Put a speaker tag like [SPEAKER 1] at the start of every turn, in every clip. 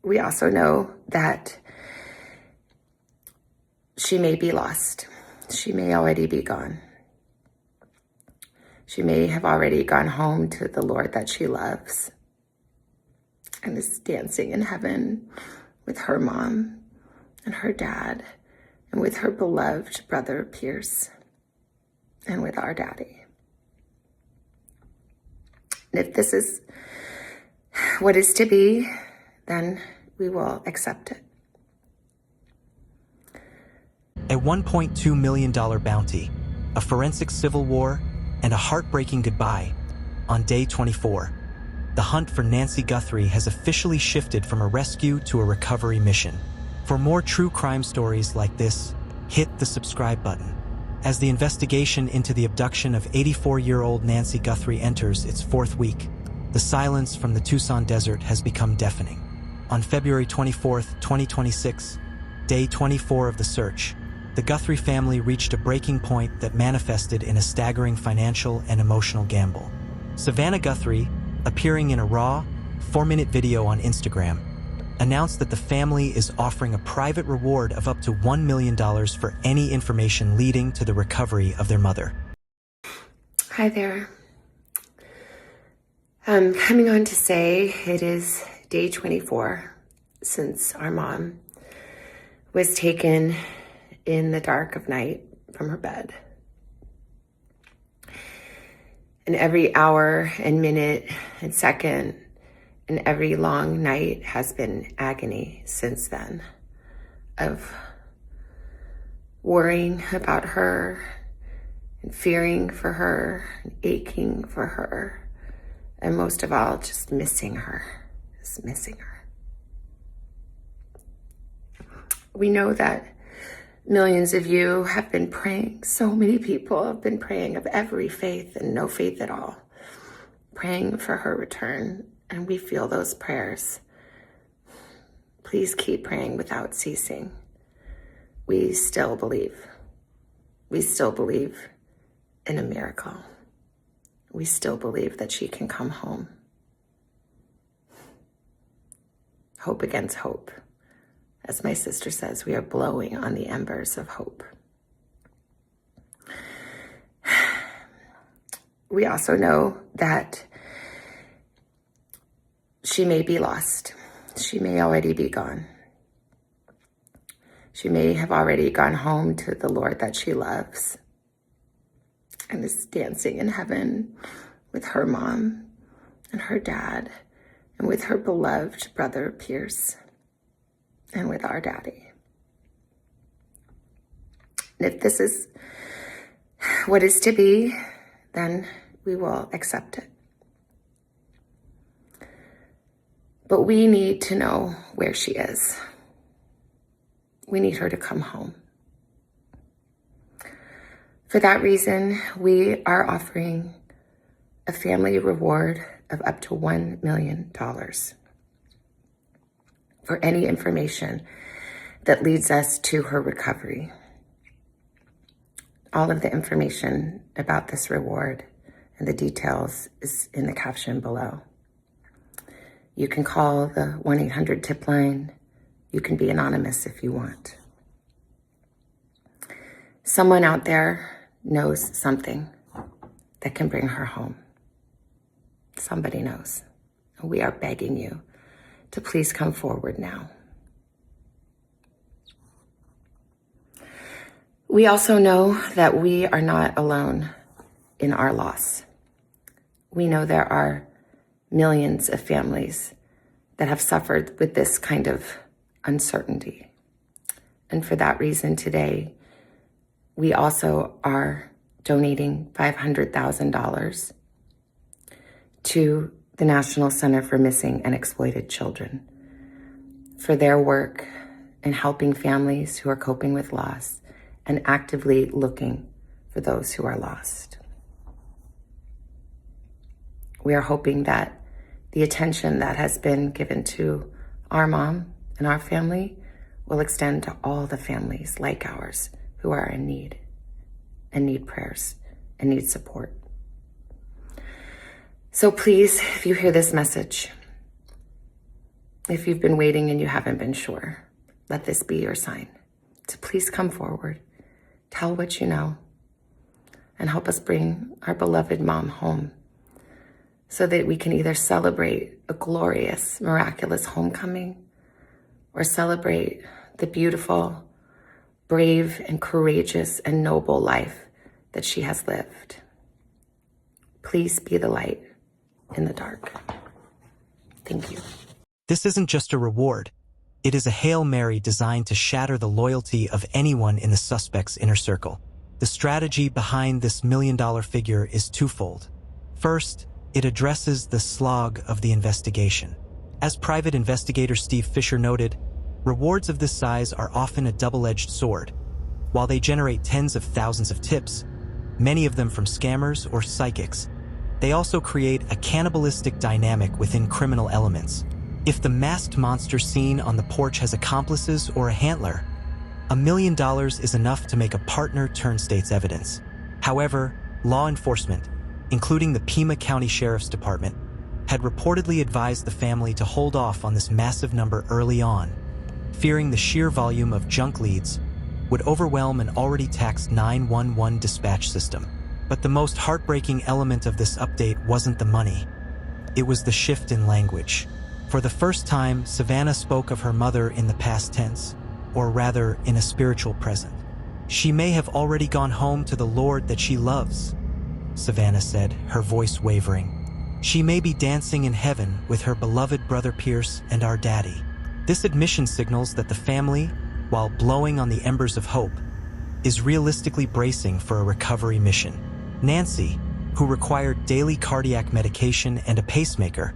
[SPEAKER 1] We also know that she may be lost. She may already be gone. She may have already gone home to the Lord that she loves and is dancing in heaven with her mom and her dad and with her beloved brother Pierce and with our daddy. And if this is what is to be, then we will accept it.
[SPEAKER 2] A $1.2 million bounty, a forensic civil war, and a heartbreaking goodbye. On day 24, the hunt for Nancy Guthrie has officially shifted from a rescue to a recovery mission. For more true crime stories like this, hit the subscribe button. As the investigation into the abduction of 84-year-old Nancy Guthrie enters its fourth week, the silence from the Tucson desert has become deafening. On February 24, 2026, day 24 of the search, the Guthrie family reached a breaking point that manifested in a staggering financial and emotional gamble. Savannah Guthrie, appearing in a raw, 4-minute video on Instagram, announced that the family is offering a private reward of up to $1 million for any information leading to the recovery of their mother.
[SPEAKER 1] Hi there. I'm coming on to say it is day 24 since our mom was taken in the dark of night from her bed. And every hour and minute and second and every long night has been agony since then of worrying about her and fearing for her and aching for her. And most of all, just missing her, We know that millions of you have been praying. So many people have been praying of every faith and no faith at all, praying for her return. And we feel those prayers. Please keep praying without ceasing. We still believe. We still believe in a miracle. We still believe that she can come home. Hope against hope. As my sister says, we are blowing on the embers of hope. We also know that she may be lost. She may already be gone. She may have already gone home to the Lord that she loves and is dancing in heaven with her mom and her dad and with her beloved brother Pierce and with our daddy. And if this is what is to be, then we will accept it. But we need to know where she is. We need her to come home. For that reason, we are offering a family reward of up to $1 million for any information that leads us to her recovery. All of the information about this reward and the details is in the caption below. You can call the 1-800-TIP line. You can be anonymous if you want. Someone out there knows something that can bring her home. Somebody knows. We are begging you to please come forward now. We also know that we are not alone in our loss. We know there are millions of families that have suffered with this kind of uncertainty. And for that reason today, we also are donating $500,000 to the National Center for Missing and Exploited Children for their work in helping families who are coping with loss and actively looking for those who are lost. We are hoping that the attention that has been given to our mom and our family will extend to all the families like ours who are in need and need prayers and need support. So please, if you hear this message, If you've been waiting and you haven't been sure, let this be your sign to please come forward, tell what you know, and help us bring our beloved mom home so that we can either celebrate a glorious, miraculous homecoming or celebrate the beautiful, brave, and courageous and noble life that she has lived. Please be the light in the dark. Thank you.
[SPEAKER 2] This isn't just a reward. It is a Hail Mary designed to shatter the loyalty of anyone in the suspect's inner circle. The strategy behind this million-dollar figure is twofold. First, it addresses the slog of the investigation. As private investigator Steve Fisher noted, rewards of this size are often a double-edged sword. While they generate tens of thousands of tips, many of them from scammers or psychics, they also create a cannibalistic dynamic within criminal elements. If the masked monster seen on the porch has accomplices or a handler, $1 million is enough to make a partner turn state's evidence. However, law enforcement, including the Pima County Sheriff's Department, had reportedly advised the family to hold off on this massive number early on, fearing the sheer volume of junk leads would overwhelm an already taxed 911 dispatch system. But the most heartbreaking element of this update wasn't the money. It was the shift in language. For the first time, Savannah spoke of her mother in the past tense, or rather, in a spiritual present. She may have already gone home to the Lord that she loves, Savannah said, her voice wavering. She may be dancing in heaven with her beloved brother Pierce and our daddy. This admission signals that the family, while blowing on the embers of hope, is realistically bracing for a recovery mission. Nancy, who required daily cardiac medication and a pacemaker,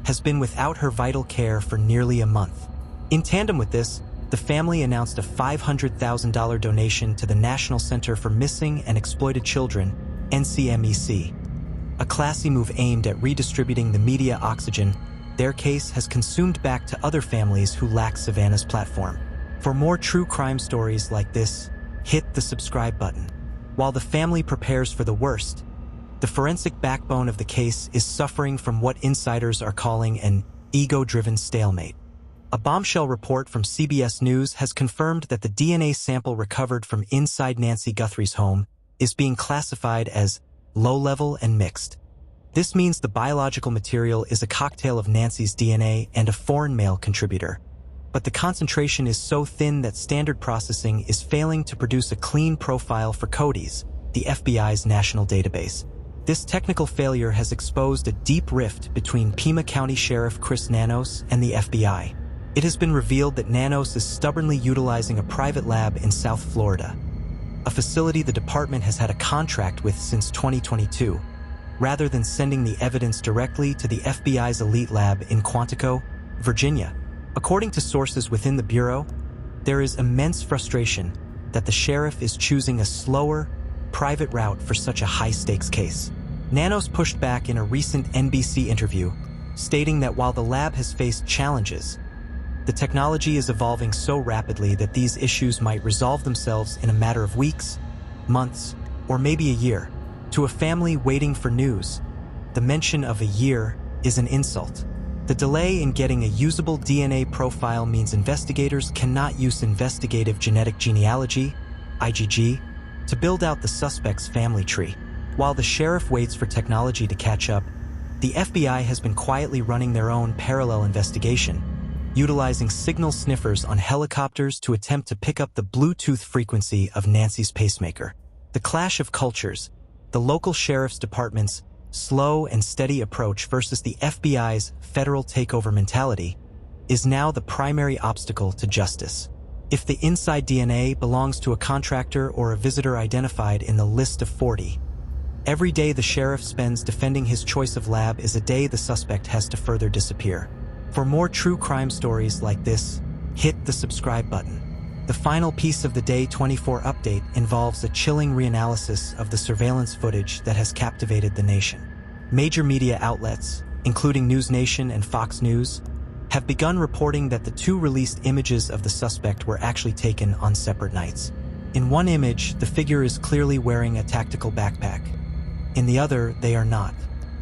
[SPEAKER 2] has been without her vital care for nearly a month. In tandem with this, the family announced a $500,000 donation to the National Center for Missing and Exploited Children, NCMEC. A classy move aimed at redistributing the media oxygen their case has consumed back to other families who lack Savannah's platform. For more true crime stories like this, hit the subscribe button. While the family prepares for the worst, the forensic backbone of the case is suffering from what insiders are calling an ego-driven stalemate. A bombshell report from CBS News has confirmed that the DNA sample recovered from inside Nancy Guthrie's home is being classified as low-level and mixed. This means the biological material is a cocktail of Nancy's DNA and a foreign male contributor. But the concentration is so thin that standard processing is failing to produce a clean profile for CODIS, the FBI's national database. This technical failure has exposed a deep rift between Pima County Sheriff Chris Nanos and the FBI. It has been revealed that Nanos is stubbornly utilizing a private lab in South Florida, a facility the department has had a contract with since 2022, rather than sending the evidence directly to the FBI's elite lab in Quantico, Virginia. According to sources within the Bureau, there is immense frustration that the sheriff is choosing a slower, private route for such a high-stakes case. Nanos pushed back in a recent NBC interview, stating that while the lab has faced challenges, the technology is evolving so rapidly that these issues might resolve themselves in a matter of weeks, months, or maybe a year. To a family waiting for news, the mention of a year is an insult. The delay in getting a usable DNA profile means investigators cannot use investigative genetic genealogy, IgG, to build out the suspect's family tree. While the sheriff waits for technology to catch up, the FBI has been quietly running their own parallel investigation, utilizing signal sniffers on helicopters to attempt to pick up the Bluetooth frequency of Nancy's pacemaker. The clash of cultures, the local sheriff's department's slow and steady approach versus the FBI's federal takeover mentality, is now the primary obstacle to justice. If the inside DNA belongs to a contractor or a visitor identified in the list of 40, every day the sheriff spends defending his choice of lab is a day the suspect has to further disappear. For more true crime stories like this, hit the subscribe button. The final piece of the Day 24 update involves a chilling reanalysis of the surveillance footage that has captivated the nation. Major media outlets, including News Nation and Fox News, have begun reporting that the two released images of the suspect were actually taken on separate nights. In one image, the figure is clearly wearing a tactical backpack. In the other, they are not.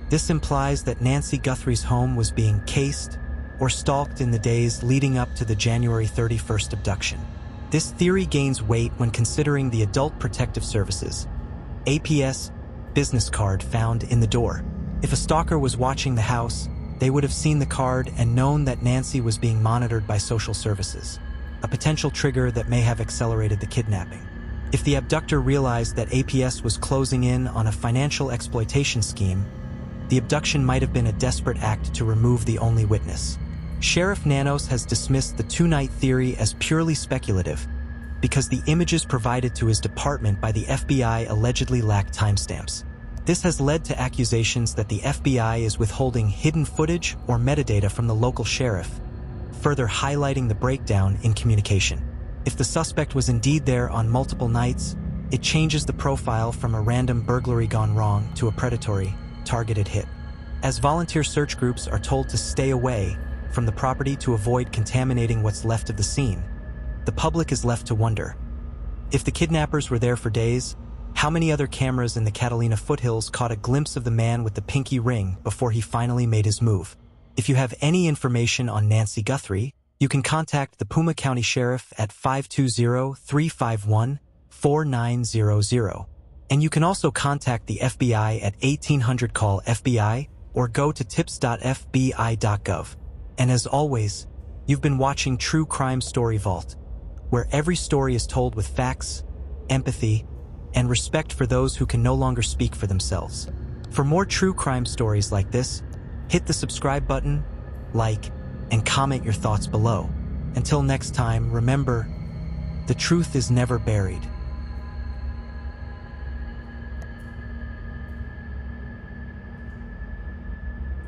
[SPEAKER 2] This implies that Nancy Guthrie's home was being cased, or stalked in the days leading up to the January 31st abduction. This theory gains weight when considering the Adult Protective Services APS business card found in the door. If a stalker was watching the house, they would have seen the card and known that Nancy was being monitored by social services, a potential trigger that may have accelerated the kidnapping. If the abductor realized that APS was closing in on a financial exploitation scheme, the abduction might have been a desperate act to remove the only witness. Sheriff Nanos has dismissed the two-night theory as purely speculative because the images provided to his department by the FBI allegedly lack timestamps. This has led to accusations that the FBI is withholding hidden footage or metadata from the local sheriff, further highlighting the breakdown in communication. If the suspect was indeed there on multiple nights, it changes the profile from a random burglary gone wrong to a predatory, targeted hit. As volunteer search groups are told to stay away from the property to avoid contaminating what's left of the scene, the public is left to wonder. If the kidnappers were there for days, how many other cameras in the Catalina foothills caught a glimpse of the man with the pinky ring before he finally made his move? If you have any information on Nancy Guthrie, you can contact the Puma County Sheriff at 520-351-4900. And you can also contact the FBI at 1800-CALL-FBI or go to tips.fbi.gov. And as always, you've been watching True Crime Story Vault, where every story is told with facts, empathy, and respect for those who can no longer speak for themselves. For more true crime stories like this, hit the subscribe button, like, and comment your thoughts below. Until next time, remember, the truth is never buried.